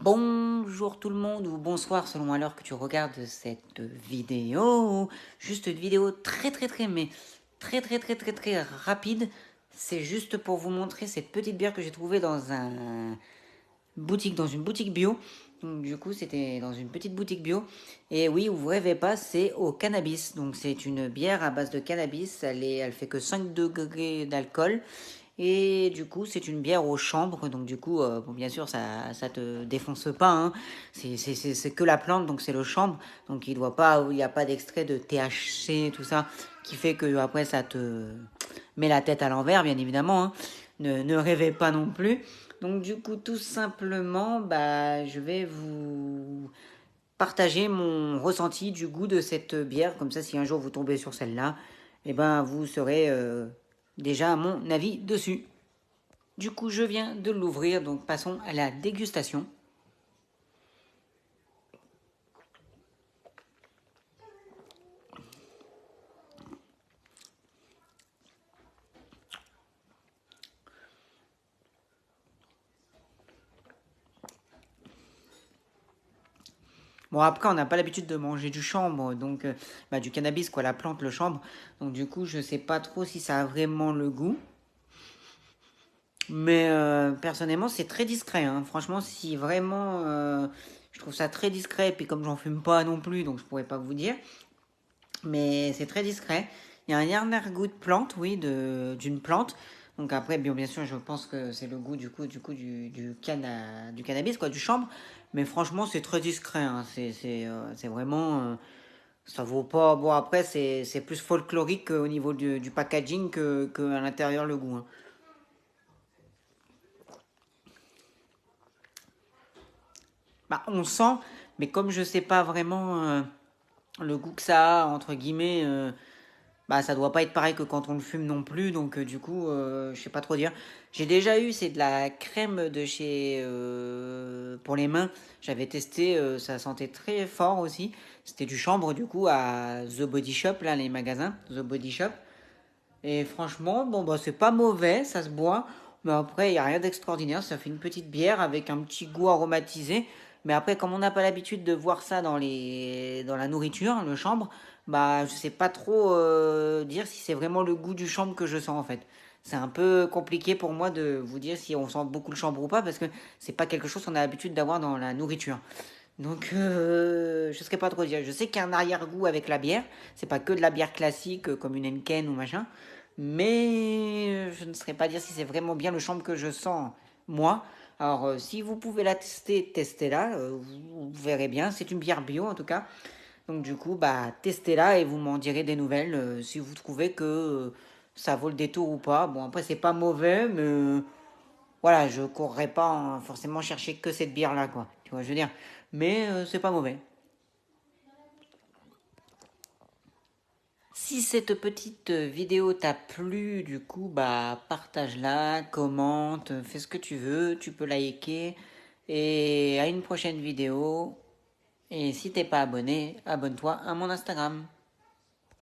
Bonjour tout le monde ou bonsoir selon l'heure que tu regardes cette vidéo. Juste une vidéo mais très rapide. C'est juste pour vous montrer cette petite bière que j'ai trouvée dans une boutique bio. Donc, du coup, c'était dans une petite boutique bio. Et oui, vous rêvez pas, c'est au cannabis. Donc, c'est une bière à base de cannabis. Elle fait que 5 degrés d'alcool. Et du coup, c'est une bière au chanvre. Donc, du coup, bon, bien sûr, ça te défonce pas. Hein. C'est que la plante, donc c'est le chanvre. Donc, il n'y a pas d'extrait de THC, tout ça, qui fait que après ça te met la tête à l'envers, bien évidemment. Hein. Ne rêvez pas non plus. Donc du coup, tout simplement, je vais vous partager mon ressenti du goût de cette bière. Comme ça, si un jour vous tombez sur celle-là, vous saurez déjà mon avis dessus. Du coup, je viens de l'ouvrir, donc passons à la dégustation. Bon, après, on n'a pas l'habitude de manger du chanvre, donc du cannabis, quoi, la plante, le chanvre. Donc du coup, je sais pas trop si ça a vraiment le goût. Mais personnellement, c'est très discret. Hein. Franchement, si vraiment, je trouve ça très discret. Et puis comme j'en fume pas non plus, donc je pourrais pas vous dire. Mais c'est très discret. Il y a un arrière-goût de plante, oui, d'une plante. Donc après, bien sûr, je pense que c'est le goût du cannabis, quoi, du chanvre. Mais franchement, c'est très discret. Hein. C'est vraiment, ça vaut pas. Bon, après, c'est plus folklorique au niveau du packaging que à l'intérieur le goût. Hein. On sent, mais comme je sais pas vraiment le goût que ça a, entre guillemets, ça doit pas être pareil que quand on le fume non plus, donc du coup, je sais pas trop dire. J'ai déjà eu, c'est de la crème de chez pour les mains. J'avais testé, ça sentait très fort aussi. C'était du chanvre du coup à The Body Shop, là, les magasins, The Body Shop. Et franchement, c'est pas mauvais, ça se boit. Mais après, il n'y a rien d'extraordinaire. Ça fait une petite bière avec un petit goût aromatisé. Mais après, comme on n'a pas l'habitude de voir ça dans la nourriture, le chambre, je sais pas trop dire si c'est vraiment le goût du chambre que je sens en fait. C'est un peu compliqué pour moi de vous dire si on sent beaucoup le chambre ou pas parce que c'est pas quelque chose qu'on a l'habitude d'avoir dans la nourriture. Donc, je ne saurais pas trop dire. Je sais qu'il y a un arrière-goût avec la bière. C'est pas que de la bière classique comme une Henken ou machin. Mais je ne saurais pas dire si c'est vraiment bien le chambre que je sens, moi. Alors, si vous pouvez la tester, testez-la. Vous verrez bien. C'est une bière bio en tout cas. Donc, du coup, testez-la et vous m'en direz des nouvelles si vous trouvez que ça vaut le détour ou pas. Bon, après, c'est pas mauvais, mais voilà, je courrais pas forcément chercher que cette bière-là, quoi. Tu vois, je veux dire. Mais c'est pas mauvais. Si cette petite vidéo t'a plu, du coup, partage-la, commente, fais ce que tu veux, tu peux liker. Et à une prochaine vidéo. Et si t'es pas abonné, abonne-toi à mon Instagram.